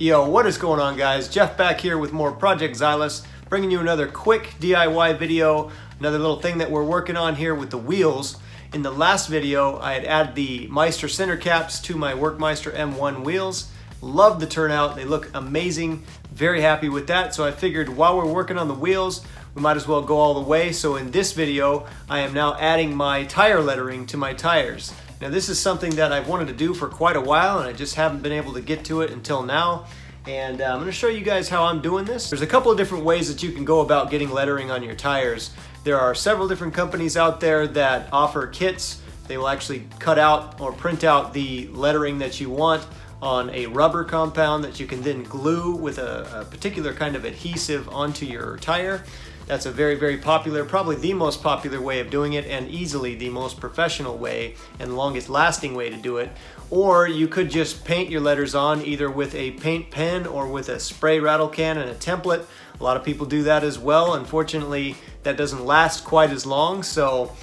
Yo, what is going on, guys? Jeff back here with more Project Zailas, bringing you another quick DIY video, another little thing that we're working on here with the wheels. In the last video, I had added the Meister center caps to my Workmeister M1 wheels. Love the turnout, they look amazing, very happy with that. So I figured while we're working on the wheels, we might as well go all the way. So in this video, I am now adding my tire lettering to my tires. Now this is something that I've wanted to do for quite a while and I just haven't been able to get to it until now. And I'm going to show you guys how I'm doing this. There's a couple of different ways that you can go about getting lettering on your tires. There are several different companies out there that offer kits. They will actually cut out or print out the lettering that you want on a rubber compound that you can then glue with a particular kind of adhesive onto your tire. That's a very, very popular, probably the most popular way of doing it, and easily the most professional way and longest lasting way to do it. Or you could just paint your letters on either with a paint pen or with a spray rattle can and a template. A lot of people do that as well. Unfortunately, that doesn't last quite as long. So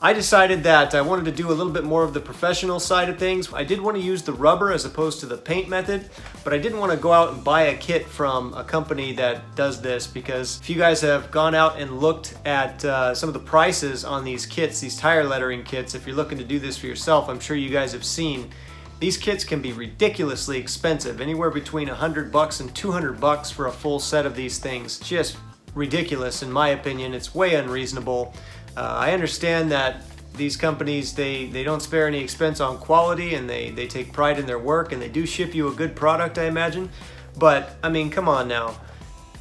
I decided that I wanted to do a little bit more of the professional side of things. I did want to use the rubber as opposed to the paint method, but I didn't want to go out and buy a kit from a company that does this, because if you guys have gone out and looked at some of the prices on these kits, these tire lettering kits, if you're looking to do this for yourself, I'm sure you guys have seen these kits can be ridiculously expensive, anywhere between $100 and $200 for a full set of these things. Just ridiculous in my opinion. It's way unreasonable. I understand that these companies, they don't spare any expense on quality, and they take pride in their work, and they do ship you a good product, I imagine. But I mean, come on now.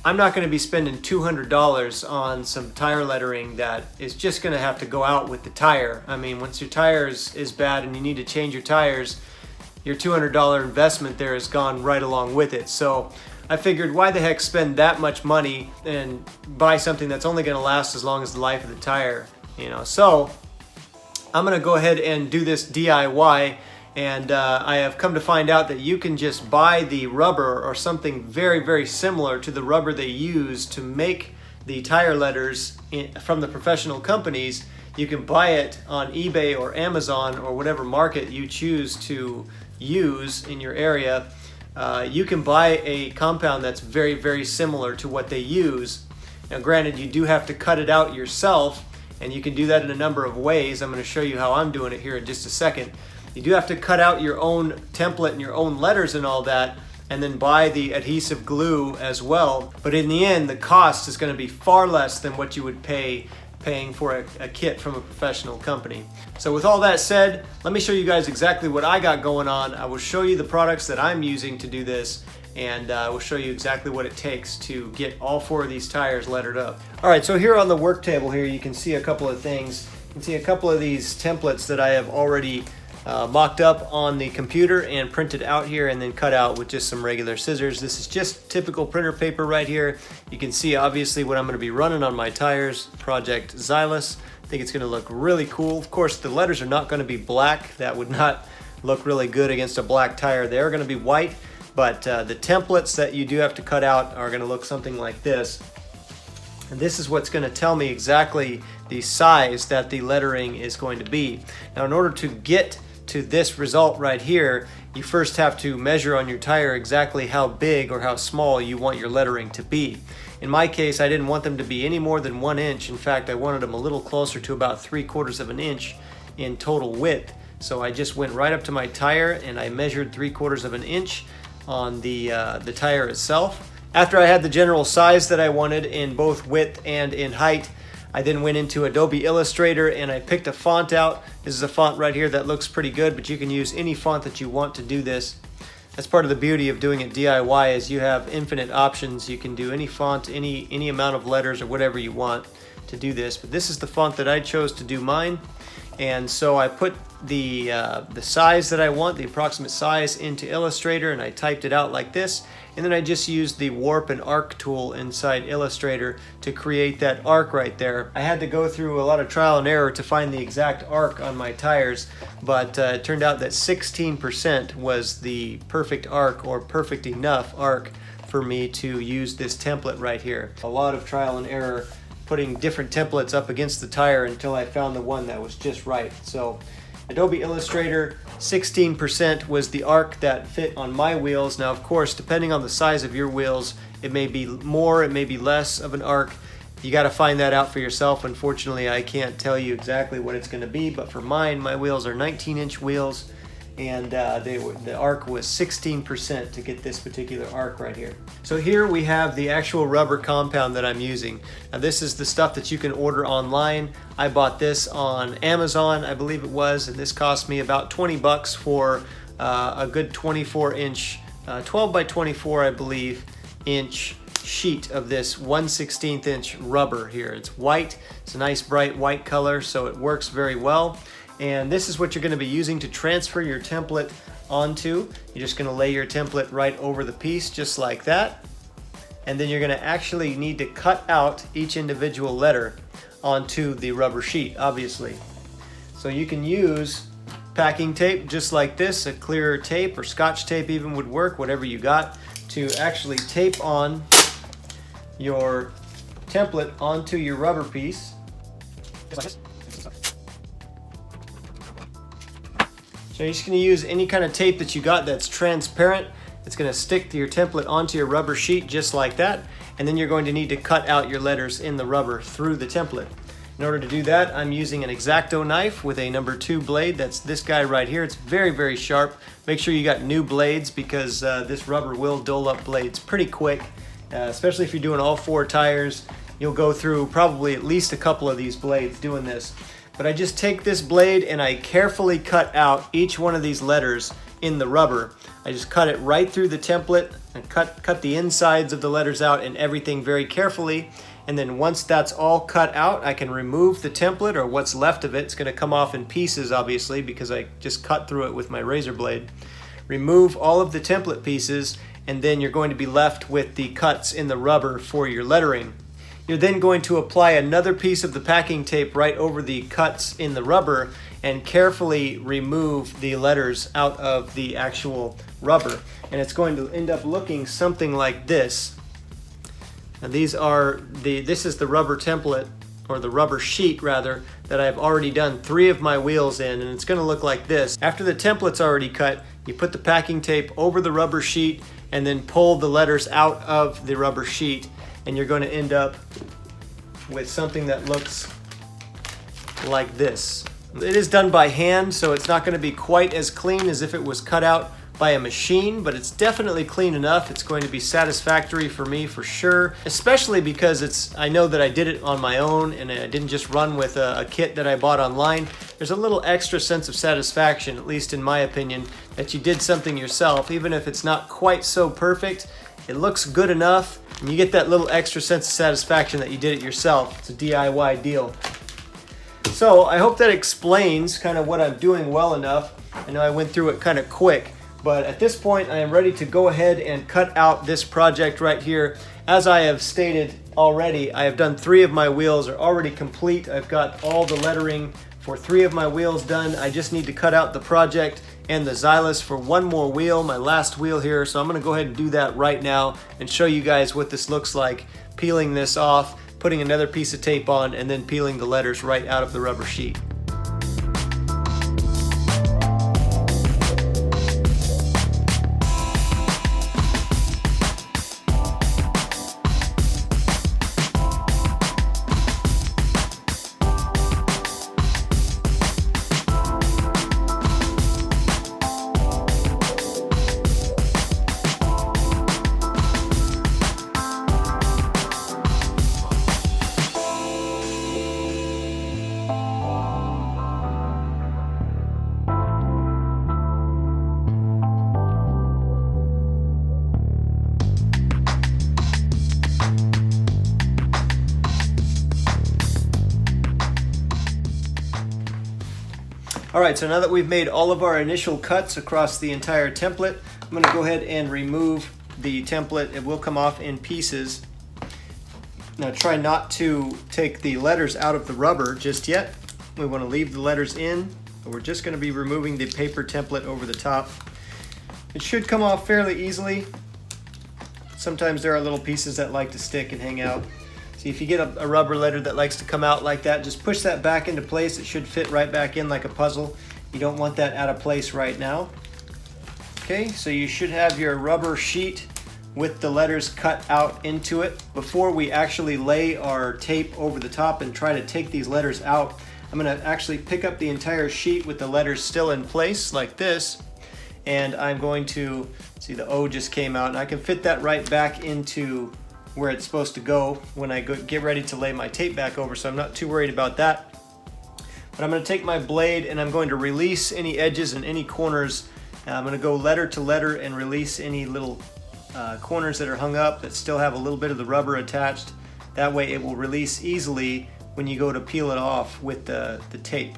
I'm not going to be spending $200 on some tire lettering that is just going to have to go out with the tire. I mean, once your tire is bad and you need to change your tires, your $200 investment there has gone right along with it. So I figured, why the heck spend that much money and buy something that's only going to last as long as the life of the tire, you know? So I'm going to go ahead and do this DIY, and I have come to find out that you can just buy the rubber or something very, very similar to the rubber they use to make the tire letters from the professional companies. You can buy it on eBay or Amazon or whatever market you choose to use in your area. You can buy a compound that's very, very similar to what they use. Now granted, you do have to cut it out yourself, and you can do that in a number of ways. I'm going to show you how I'm doing it here in just a second. You do have to cut out your own template and your own letters and all that, and then buy the adhesive glue as well. But in the end, the cost is going to be far less than what you would paying for a kit from a professional company. So with all that said, let me show you guys exactly what I got going on. I will show you the products that I'm using to do this, and I will show you exactly what it takes to get all four of these tires lettered up. All right, so here on the work table here, you can see a couple of things. You can see a couple of these templates that I have already mocked up on the computer and printed out here and then cut out with just some regular scissors. This is just typical printer paper right here. You can see obviously what I'm going to be running on my tires, Project Zailas. I think it's going to look really cool. Of course, the letters are not going to be black. That would not look really good against a black tire. They are going to be white, but the templates that you do have to cut out are going to look something like this. And this is what's going to tell me exactly the size that the lettering is going to be. Now, in order to get to this result right here, you first have to measure on your tire exactly how big or how small you want your lettering to be. In my case, I didn't want them to be any more than 1 inch. In fact, I wanted them a little closer to about 3/4 of an inch in total width. So I just went right up to my tire and I measured 3/4 of an inch on the tire itself. After I had the general size that I wanted in both width and in height, I then went into Adobe Illustrator and I picked a font out. This is a font right here that looks pretty good, but you can use any font that you want to do this. That's part of the beauty of doing it DIY, is you have infinite options. You can do any font, any amount of letters or whatever you want to do this. But this is the font that I chose to do mine. And so I put the size that I want, the approximate size, into Illustrator, and I typed it out like this. And then I just used the warp and arc tool inside Illustrator to create that arc right there. I had to go through a lot of trial and error to find the exact arc on my tires, but it turned out that 16% was the perfect arc, or perfect enough arc, for me to use this template right here. A lot of trial and error, putting different templates up against the tire until I found the one that was just right. So Adobe Illustrator 16% was the arc that fit on my wheels. Now, of course, depending on the size of your wheels, it may be more, it may be less of an arc. You got to find that out for yourself. Unfortunately, I can't tell you exactly what it's going to be, but for mine, my wheels are 19-inch wheels, and the arc was 16% to get this particular arc right here. So here we have the actual rubber compound that I'm using. Now this is the stuff that you can order online. I bought this on Amazon, I believe it was, and this cost me about 20 bucks for a good 24-inch, 12 by 24, I believe, inch sheet of this 1/16 inch rubber here. It's white, it's a nice bright white color, so it works very well. And this is what you're going to be using to transfer your template onto. You're just going to lay your template right over the piece just like that. And then you're going to actually need to cut out each individual letter onto the rubber sheet, obviously. So you can use packing tape just like this, a clear tape or Scotch tape even would work, whatever you got, to actually tape on your template onto your rubber piece. Just like this. So you're just going to use any kind of tape that you got that's transparent. It's going to stick to your template onto your rubber sheet just like that. And then you're going to need to cut out your letters in the rubber through the template. In order to do that, I'm using an X-Acto knife with a number 2 blade. That's this guy right here. It's very, very sharp. Make sure you got new blades because this rubber will dull up blades pretty quick. Especially if you're doing all 4 tires, you'll go through probably at least a couple of these blades doing this. But I just take this blade and I carefully cut out each one of these letters in the rubber. I just cut it right through the template and cut the insides of the letters out and everything very carefully. And then once that's all cut out, I can remove the template or what's left of it. It's going to come off in pieces, obviously, because I just cut through it with my razor blade. Remove all of the template pieces, and then you're going to be left with the cuts in the rubber for your lettering. You're then going to apply another piece of the packing tape right over the cuts in the rubber and carefully remove the letters out of the actual rubber. And it's going to end up looking something like this. And this is the rubber template, or the rubber sheet rather, that I've already done 3 of my wheels in, and it's going to look like this. After the template's already cut, you put the packing tape over the rubber sheet and then pull the letters out of the rubber sheet, and you're going to end up with something that looks like this. It is done by hand, so it's not going to be quite as clean as if it was cut out by a machine, but it's definitely clean enough. It's going to be satisfactory for me for sure, especially because I know that I did it on my own and I didn't just run with a kit that I bought online. There's a little extra sense of satisfaction, at least in my opinion, that you did something yourself. Even if it's not quite so perfect, it looks good enough, and you get that little extra sense of satisfaction that you did it yourself. It's a DIY deal. So I hope that explains kind of what I'm doing well enough. I know I went through it kind of quick, but at this point I am ready to go ahead and cut out this project right here. As I have stated already, I have done 3 of my wheels are already complete. I've got all the lettering for 3 of my wheels done. I just need to cut out the project and the Zailas for 1 more wheel, my last wheel here. So I'm going to go ahead and do that right now and show you guys what this looks like, peeling this off, putting another piece of tape on, and then peeling the letters right out of the rubber sheet. Alright, so now that we've made all of our initial cuts across the entire template, I'm going to go ahead and remove the template. It will come off in pieces. Now try not to take the letters out of the rubber just yet. We want to leave the letters in, but we're just going to be removing the paper template over the top. It should come off fairly easily. Sometimes there are little pieces that like to stick and hang out. See, if you get a rubber letter that likes to come out like that, just push that back into place. It should fit right back in like a puzzle. You don't want that out of place right now. Okay, so you should have your rubber sheet with the letters cut out into it. Before we actually lay our tape over the top and try to take these letters out, I'm gonna actually pick up the entire sheet with the letters still in place like this, and I'm going to, see the O just came out, and I can fit that right back into where it's supposed to go when I get ready to lay my tape back over, so I'm not too worried about that. But I'm gonna take my blade and I'm going to release any edges and any corners. I'm gonna go letter to letter and release any little corners that are hung up that still have a little bit of the rubber attached. That way it will release easily when you go to peel it off with the tape.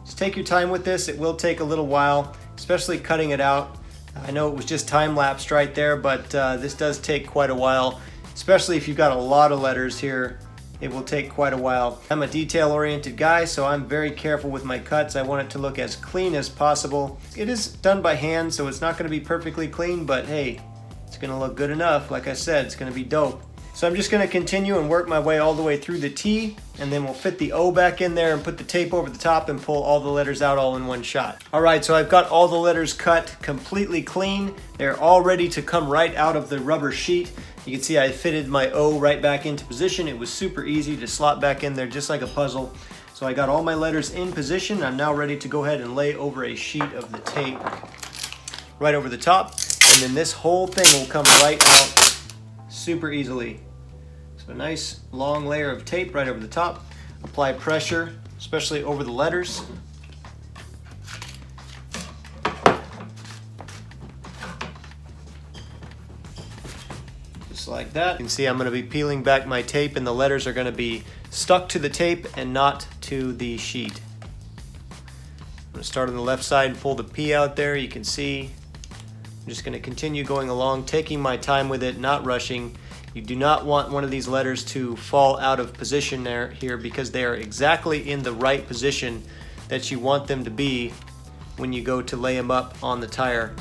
Just take your time with this. It will take a little while, especially cutting it out. I know it was just time-lapsed right there, but this does take quite a while, especially if you've got a lot of letters here. It will take quite a while. I'm a detail-oriented guy, so I'm very careful with my cuts. I want it to look as clean as possible. It is done by hand, so it's not going to be perfectly clean, but hey, it's going to look good enough. Like I said, it's going to be dope. So I'm just going to continue and work my way all the way through the T, and then we'll fit the O back in there and put the tape over the top and pull all the letters out all in one shot. All right, so I've got all the letters cut completely clean. They're all ready to come right out of the rubber sheet. You can see I fitted my O right back into position. It was super easy to slot back in there just like a puzzle. So I got all my letters in position. I'm now ready to go ahead and lay over a sheet of the tape right over the top. And then this whole thing will come right out super easily. So a nice long layer of tape right over the top. Apply pressure, especially over the letters. Just like that. You can see I'm going to be peeling back my tape and the letters are going to be stuck to the tape and not to the sheet. I'm going to start on the left side and pull the P out there. You can see I'm just going to continue going along, taking my time with it, not rushing. You do not want one of these letters to fall out of position here because they are exactly in the right position that you want them to be when you go to lay them up on the tire.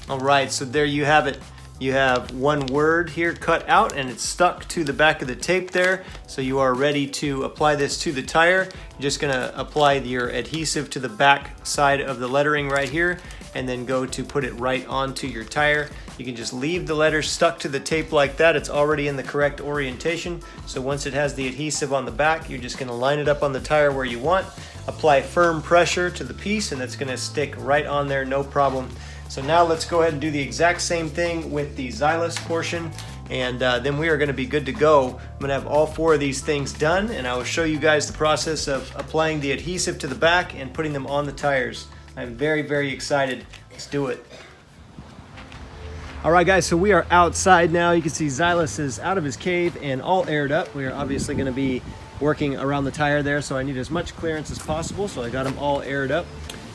All right, so there you have it. You have one word here cut out and it's stuck to the back of the tape there. So you are ready to apply this to the tire. You're just gonna apply your adhesive to the back side of the lettering right here and then go to put it right onto your tire. You can just leave the letters stuck to the tape like that. It's already in the correct orientation. So once it has the adhesive on the back, you're just gonna line it up on the tire where you want, apply firm pressure to the piece and it's gonna stick right on there, no problem. So now let's go ahead and do the exact same thing with the Zailas portion, and then we are going to be good to go. I'm going to have all four of these things done, and I will show you guys the process of applying the adhesive to the back and putting them on the tires. I'm very, very excited. Let's do it. All right, guys, so we are outside now. You can see Zailas is out of his cave and all aired up. We are obviously going to be working around the tire there, so I need as much clearance as possible, so I got them all aired up.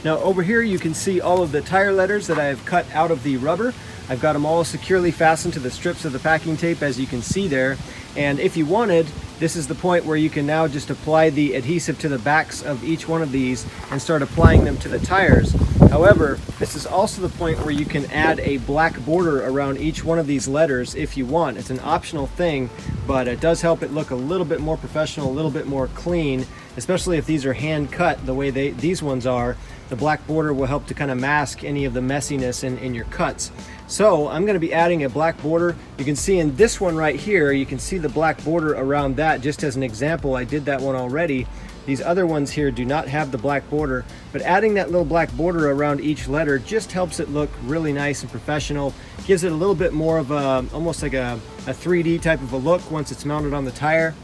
Now over here you can see all of the tire letters that I have cut out of the rubber. I've got them all securely fastened to the strips of the packing tape, as you can see there. And if you wanted, this is the point where you can now just apply the adhesive to the backs of each one of these and start applying them to the tires. However, this is also the point where you can add a black border around each one of these letters if you want. It's an optional thing, but it does help it look a little bit more professional, a little bit more clean, especially if these are hand cut the way these ones are. The black border will help to kind of mask any of the messiness in your cuts. So I'm going to be adding a black border. You can see in this one right here, you can see the black border around that. Just as an example, I did that one already. These other ones here do not have the black border, but adding that little black border around each letter just helps it look really nice and professional. Gives it a little bit more of a, almost like a 3D type of a look once it's mounted on the tire.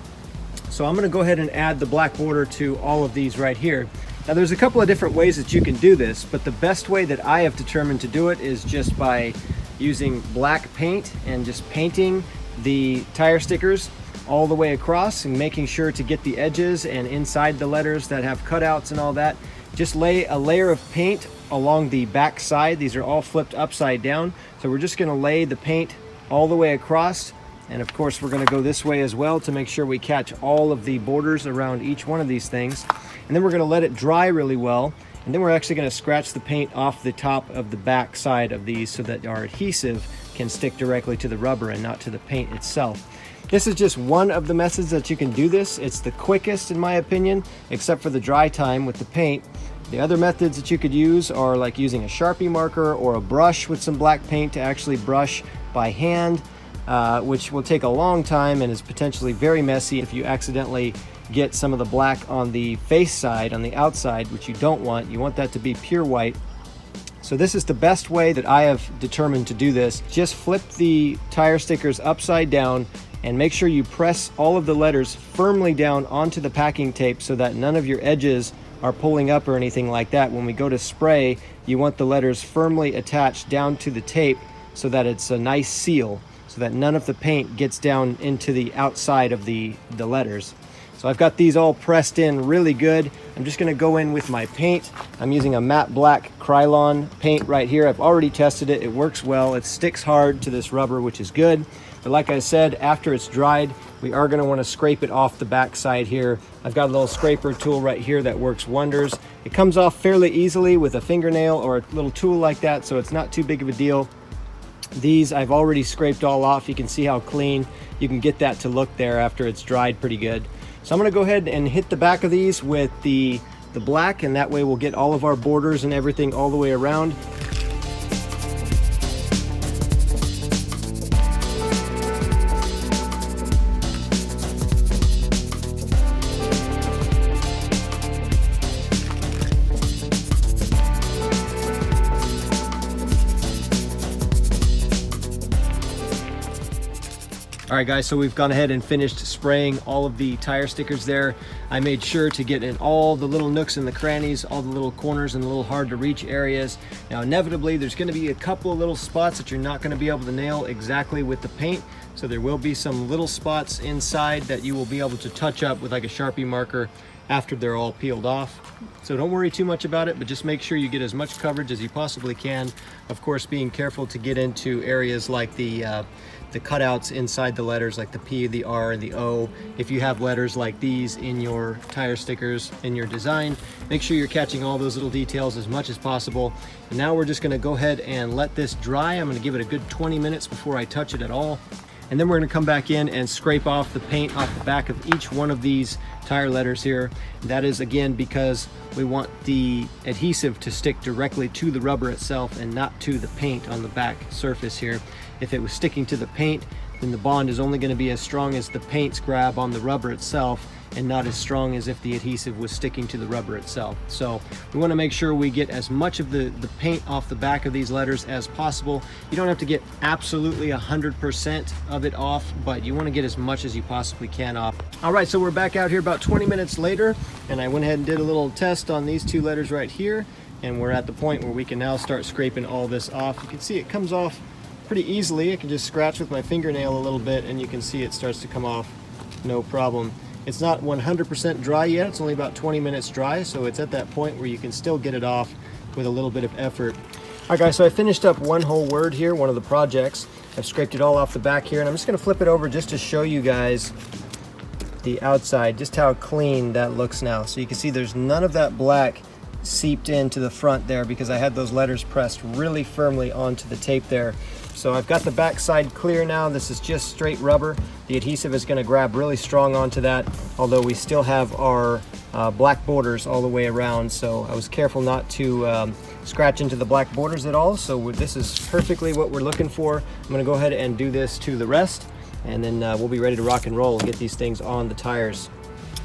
So I'm going to go ahead and add the black border to all of these right here. Now there's a couple of different ways that you can do this, but the best way that I have determined to do it is just by using black paint and just painting the tire stickers all the way across and making sure to get the edges and inside the letters that have cutouts and all that. Just lay a layer of paint along the back side. These are all flipped upside down. So we're just gonna lay the paint all the way across. And of course, we're gonna go this way as well to make sure we catch all of the borders around each one of these things. And then we're gonna let it dry really well. And then we're actually going to scratch the paint off the top of the back side of these so that our adhesive can stick directly to the rubber and not to the paint itself. This is just one of the methods that you can do this. It's the quickest in my opinion, except for the dry time with the paint. The other methods that you could use are like using a Sharpie marker or a brush with some black paint to actually brush by hand, which will take a long time and is potentially very messy if you accidentally get some of the black on the face side, on the outside, which you don't want. You want that to be pure white. So this is the best way that I have determined to do this. Just flip the tire stickers upside down and make sure you press all of the letters firmly down onto the packing tape so that none of your edges are pulling up or anything like that. When we go to spray, you want the letters firmly attached down to the tape so that it's a nice seal, so that none of the paint gets down into the outside of the letters. So I've got these all pressed in really good. I'm just gonna go in with my paint. I'm using a matte black Krylon paint right here. I've already tested it. It works well. It sticks hard to this rubber, which is good. But like I said, after it's dried, we are gonna wanna scrape it off the back side here. I've got a little scraper tool right here that works wonders. It comes off fairly easily with a fingernail or a little tool like that, so it's not too big of a deal. These I've already scraped all off. You can see how clean you can get that to look there after it's dried pretty good. So I'm gonna go ahead and hit the back of these with the black, and that way we'll get all of our borders and everything all the way around. All right guys, so we've gone ahead and finished spraying all of the tire stickers there. I made sure to get in all the little nooks and the crannies, all the little corners and the little hard to reach areas. Now inevitably there's going to be a couple of little spots that you're not going to be able to nail exactly with the paint. So there will be some little spots inside that you will be able to touch up with like a Sharpie marker after they're all peeled off. So don't worry too much about it, but just make sure you get as much coverage as you possibly can. Of course, being careful to get into areas like the cutouts inside the letters, like the P, the R, and the O. If you have letters like these in your tire stickers, in your design, make sure you're catching all those little details as much as possible. And now we're just gonna go ahead and let this dry. I'm gonna give it a good 20 minutes before I touch it at all. And then we're gonna come back in and scrape off the paint off the back of each one of these tire letters here. That is again because we want the adhesive to stick directly to the rubber itself and not to the paint on the back surface here. If it was sticking to the paint, then the bond is only going to be as strong as the paint's grab on the rubber itself and not as strong as if the adhesive was sticking to the rubber itself. So we want to make sure we get as much of the paint off the back of these letters as possible. You don't have to get absolutely 100% of it off, but you want to get as much as you possibly can off. All right, so we're back out here about 20 minutes later, and I went ahead and did a little test on these two letters right here, and we're at the point where we can now start scraping all this off. You can see it comes off pretty easily. I can just scratch with my fingernail a little bit and you can see it starts to come off no problem. It's not 100% dry yet. It's only about 20 minutes dry, so it's at that point where you can still get it off with a little bit of effort. All right guys, so I finished up one whole word here, one of the projects. I've scraped it all off the back here, and I'm just gonna flip it over just to show you guys the outside, just how clean that looks now. So you can see there's none of that black seeped into the front there because I had those letters pressed really firmly onto the tape there. So I've got the back side clear now. This is just straight rubber. The adhesive is going to grab really strong onto that, although we still have our black borders all the way around. So I was careful not to scratch into the black borders at all. So this is perfectly what we're looking for. I'm going to go ahead and do this to the rest, and then we'll be ready to rock and roll and get these things on the tires.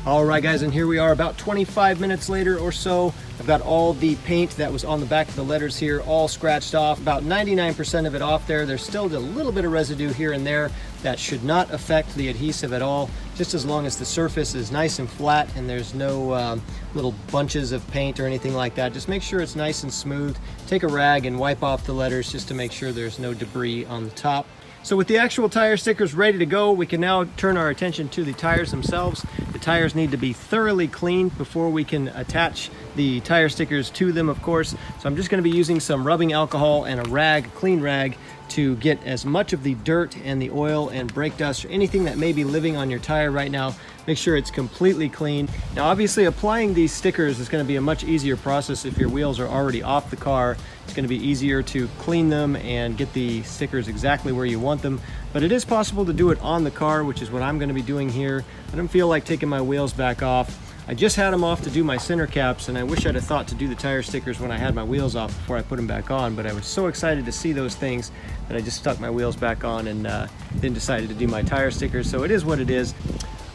All right guys, and here we are about 25 minutes later or so. I've got all the paint that was on the back of the letters here all scratched off, about 99% of it off there. There's still a little bit of residue here and there that should not affect the adhesive at all, just as long as the surface is nice and flat and there's no little bunches of paint or anything like that. Just make sure it's nice and smooth. Take a rag and wipe off the letters just to make sure there's no debris on the top. So with the actual tire stickers ready to go, we can now turn our attention to the tires themselves. The tires need to be thoroughly cleaned before we can attach the tire stickers to them, of course. So I'm just going to be using some rubbing alcohol and a rag, clean rag, to get as much of the dirt and the oil and brake dust or anything that may be living on your tire right now. Make sure it's completely clean. Now obviously applying these stickers is going to be a much easier process if your wheels are already off the car. It's going to be easier to clean them and get the stickers exactly where you want them. But it is possible to do it on the car, which is what I'm going to be doing here. I don't feel like taking my wheels back off. I just had them off to do my center caps, and I wish I'd have thought to do the tire stickers when I had my wheels off before I put them back on, but I was so excited to see those things that I just stuck my wheels back on and then decided to do my tire stickers. So it is what it is.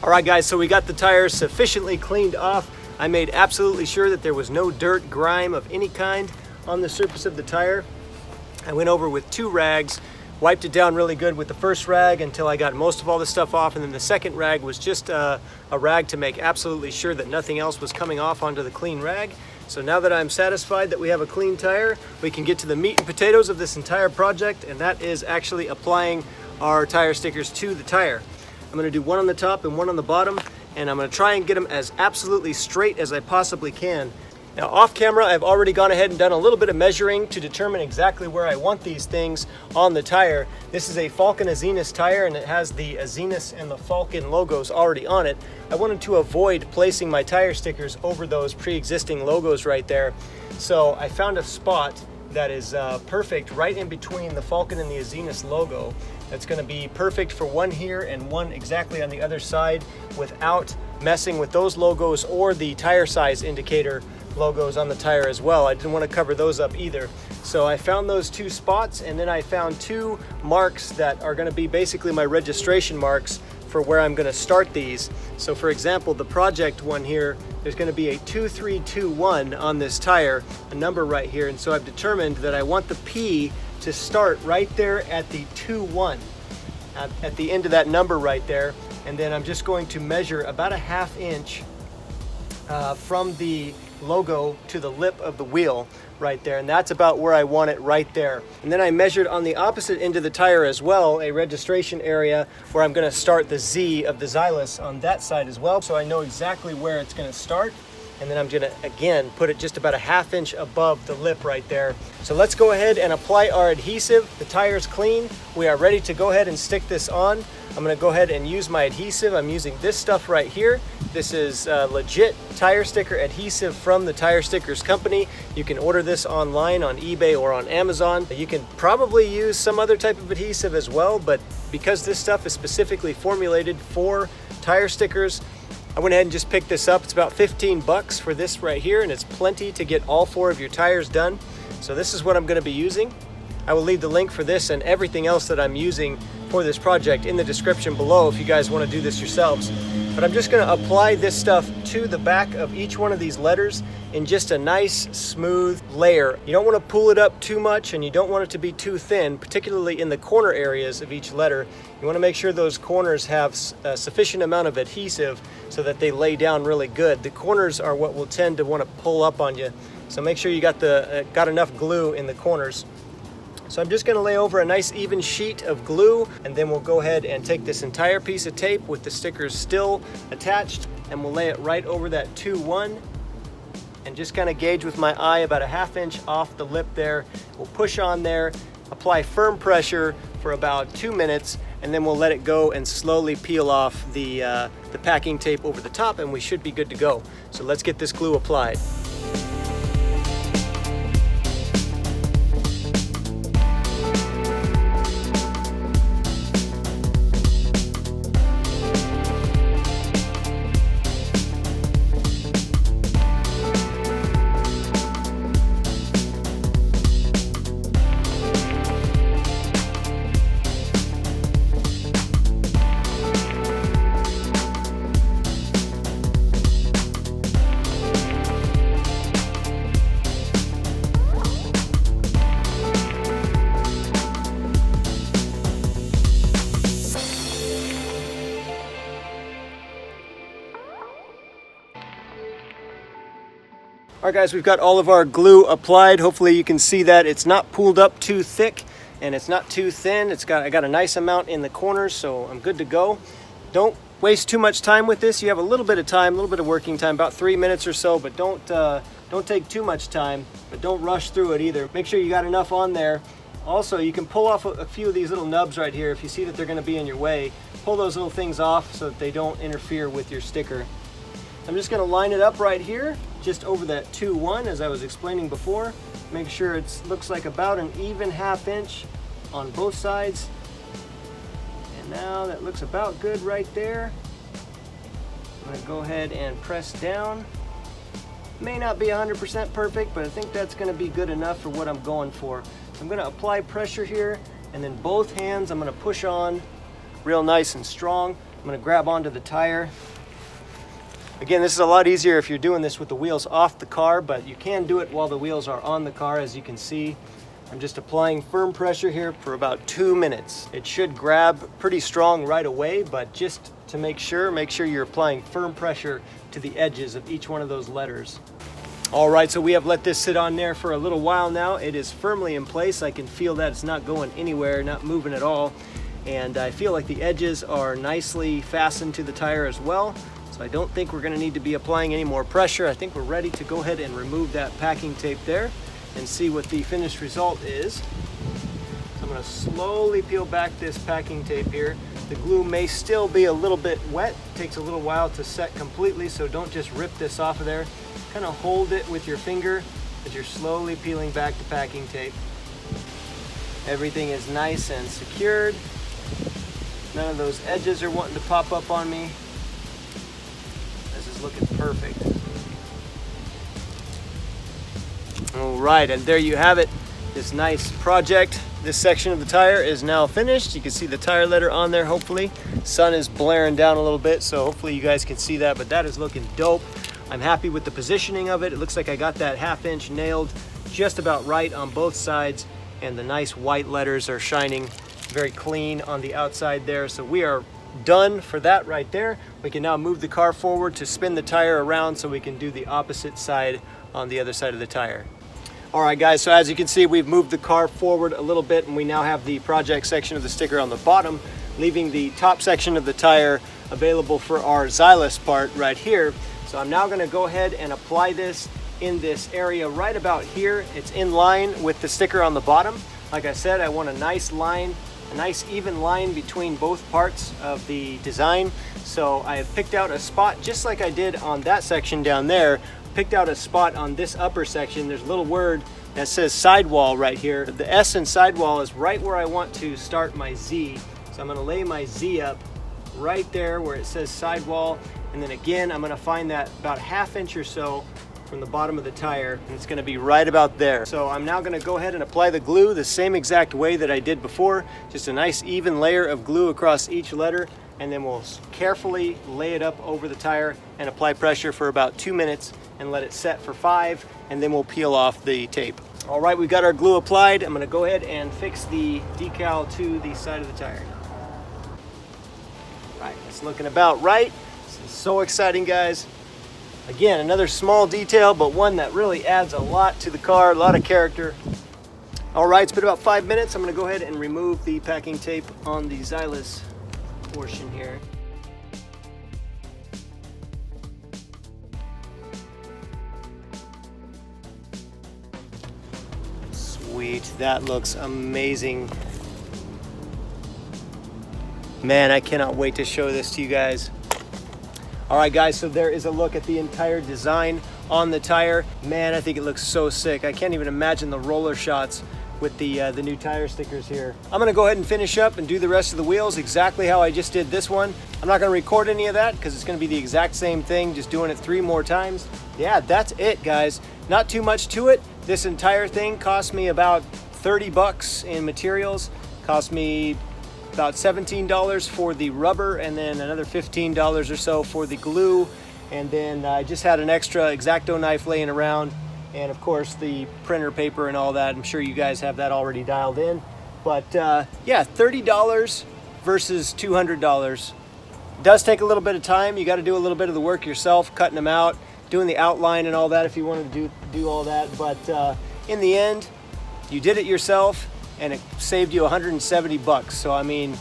All right guys, so we got the tires sufficiently cleaned off. I made absolutely sure that there was no dirt, grime of any kind on the surface of the tire. I went over with 2 rags, wiped it down really good with the first rag until I got most of all the stuff off, and then the second rag was just a rag to make absolutely sure that nothing else was coming off onto the clean rag. So now that I'm satisfied that we have a clean tire, we can get to the meat and potatoes of this entire project, and that is actually applying our tire stickers to the tire. I'm going to do one on the top and one on the bottom, and I'm going to try and get them as absolutely straight as I possibly can. Now off camera, I've already gone ahead and done a little bit of measuring to determine exactly where I want these things on the tire. This is a Falcon Zailas tire, and it has the Zailas and the Falcon logos already on it. I wanted to avoid placing my tire stickers over those pre-existing logos right there. So I found a spot that is perfect right in between the Falcon and the Zailas logo. That's going to be perfect for one here and one exactly on the other side without messing with those logos or the tire size indicator logos on the tire as well. I didn't want to cover those up either. So I found those 2 spots, and then I found 2 marks that are going to be basically my registration marks for where I'm going to start these. So for example, the project one here, there's going to be a 2321 on this tire, a number right here, and so I've determined that I want the P to start right there at the 21, at the end of that number right there, and then I'm just going to measure about a ½ inch from the logo to the lip of the wheel right there, and that's about where I want it right there. And then I measured on the opposite end of the tire as well a registration area where I'm going to start the Z of the Zailas on that side as well, so I know exactly where it's going to start. And then I'm going to again put it just about a ½ inch above the lip right there. So let's go ahead and apply our adhesive. The tire's clean. We are ready to go ahead and stick this on. I'm going to go ahead and use my adhesive. I'm using this stuff right here. This is legit tire sticker adhesive from the Tire Stickers Company. You can order this online on eBay or on Amazon. You can probably use some other type of adhesive as well, but because this stuff is specifically formulated for tire stickers, I went ahead and just picked this up. It's about 15 bucks for this right here, and it's plenty to get all 4 of your tires done. So this is what I'm going to be using. I will leave the link for this and everything else that I'm using for this project in the description below if you guys want to do this yourselves. But I'm just going to apply this stuff to the back of each one of these letters in just a nice smooth layer. You don't want to pull it up too much, and you don't want it to be too thin, particularly in the corner areas of each letter. You want to make sure those corners have a sufficient amount of adhesive so that they lay down really good. The corners are what will tend to want to pull up on you. So make sure you got enough glue in the corners. So I'm just going to lay over a nice even sheet of glue, and then we'll go ahead and take this entire piece of tape with the stickers still attached, and we'll lay it right over that 2-1 and just kind of gauge with my eye about a ½ inch off the lip there. We'll push on there, apply firm pressure for about 2 minutes, and then we'll let it go and slowly peel off the packing tape over the top, and we should be good to go. So let's get this glue applied. All right guys, we've got all of our glue applied. Hopefully you can see that it's not pulled up too thick and it's not too thin. I got a nice amount in the corners, so I'm good to go. Don't waste too much time with this. You have a little bit of time, a little bit of working time, about 3 minutes or so, but don't Don't take too much time, but don't rush through it either. Make sure you got enough on there. Also, you can pull off a few of these little nubs right here if you see that they're going to be in your way. Pull those little things off so that they don't interfere with your sticker. I'm just going to line it up right here, just over that 2-1 as I was explaining before. Make sure it looks like about an even 1/2 inch on both sides. And now that looks about good right there. I'm going to go ahead and press down. May not be 100% perfect, but I think that's going to be good enough for what I'm going for. I'm going to apply pressure here, and then both hands I'm going to push on real nice and strong. I'm going to grab onto the tire. Again, this is a lot easier if you're doing this with the wheels off the car, but you can do it while the wheels are on the car, as you can see. I'm just applying firm pressure here for about 2 minutes. It should grab pretty strong right away, but just to make sure you're applying firm pressure to the edges of each one of those letters. All right, so we have let this sit on there for a little while now. It is firmly in place. I can feel that it's not going anywhere, not moving at all. And I feel like the edges are nicely fastened to the tire as well. So I don't think we're gonna need to be applying any more pressure. I think we're ready to go ahead and remove that packing tape there and see what the finished result is. So I'm gonna slowly peel back this packing tape here. The glue may still be a little bit wet. It takes a little while to set completely, so don't just rip this off of there. Kind of hold it with your finger as you're slowly peeling back the packing tape. Everything is nice and secured. None of those edges are wanting to pop up on me. This is looking perfect. All right, and there you have it. This nice project. This section of the tire is now finished. You can see the tire letter on there, hopefully. Sun is blaring down a little bit, so hopefully you guys can see that, but that is looking dope. I'm happy with the positioning of it. It looks like I got that 1/2 inch nailed just about right on both sides, and the nice white letters are shining very clean on the outside there. So we are done for that right there. We can now move the car forward to spin the tire around so we can do the opposite side on the other side of the tire. All right guys, so as you can see, we've moved the car forward a little bit, and we now have the project section of the sticker on the bottom, leaving the top section of the tire available for our Zailas part right here. So I'm now gonna go ahead and apply this in this area right about here. It's in line with the sticker on the bottom. Like I said, I want a nice line, a nice even line between both parts of the design. So I have picked out a spot just like I did on that section down there. Picked out a spot on this upper section. There's a little word that says sidewall right here. The S in sidewall is right where I want to start my Z. So I'm gonna lay my Z up right there where it says sidewall. And then again, I'm gonna find that about 1/2 inch or so from the bottom of the tire, and it's gonna be right about there. So I'm now gonna go ahead and apply the glue the same exact way that I did before. Just a nice even layer of glue across each letter, and then we'll carefully lay it up over the tire and apply pressure for about 2 minutes and let it set for 5, and then we'll peel off the tape. All right, we've got our glue applied. I'm gonna go ahead and fix the decal to the side of the tire. All right, it's looking about right. This is so exciting, guys. Again, another small detail, but one that really adds a lot to the car, a lot of character. All right, it's been about 5 minutes. I'm gonna go ahead and remove the packing tape on the Zailas portion here. Sweet, that looks amazing. Man, I cannot wait to show this to you guys. All right guys, so there is a look at the entire design on the tire. Man, I think it looks so sick. I can't even imagine the roller shots with the new tire stickers here. I'm gonna go ahead and finish up and do the rest of the wheels exactly how I just did this one. I'm not gonna record any of that because it's gonna be the exact same thing, just doing it 3 more times. Yeah, that's it guys. Not too much to it. This entire thing cost me about 30 bucks in materials. Cost me about $17 for the rubber, and then another $15 or so for the glue. And then I just had an extra X-Acto knife laying around, and of course the printer paper and all that. I'm sure you guys have that already dialed in. But yeah, $30 versus $200. It does take a little bit of time. You got to do a little bit of the work yourself, cutting them out, doing the outline and all that if you wanted to do all that. But in the end, you did it yourself, and it saved you 170 bucks. So I mean,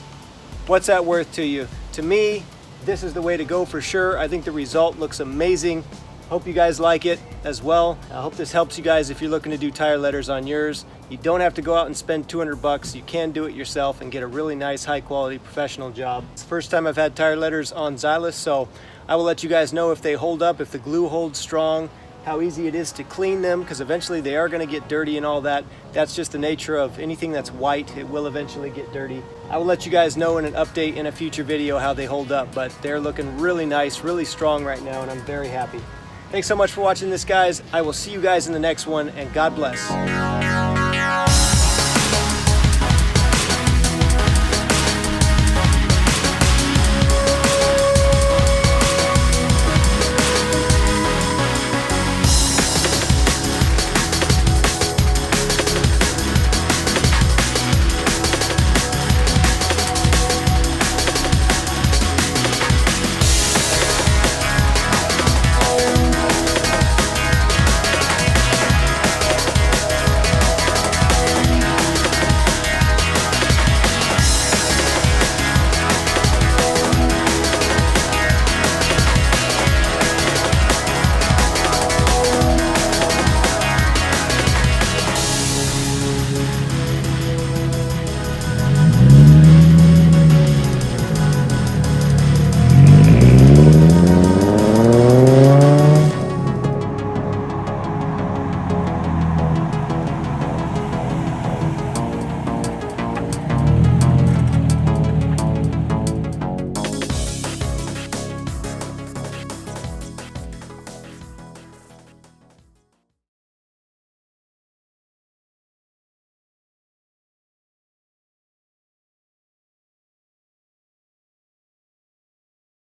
what's that worth to you? To me, this is the way to go for sure. I think the result looks amazing. Hope you guys like it as well. I hope this helps you guys if you're looking to do tire letters on yours. You don't have to go out and spend 200 bucks. You can do it yourself and get a really nice, high quality professional job. It's the first time I've had tire letters on Zailas, so I will let you guys know if they hold up, if the glue holds strong, how easy it is to clean them, because eventually they are going to get dirty and all that. That's just the nature of anything that's white. It will eventually get dirty. I will let you guys know in an update in a future video how they hold up, but they're looking really nice, really strong right now, and I'm very happy. Thanks so much for watching this, guys. I will see you guys in the next one, and God bless.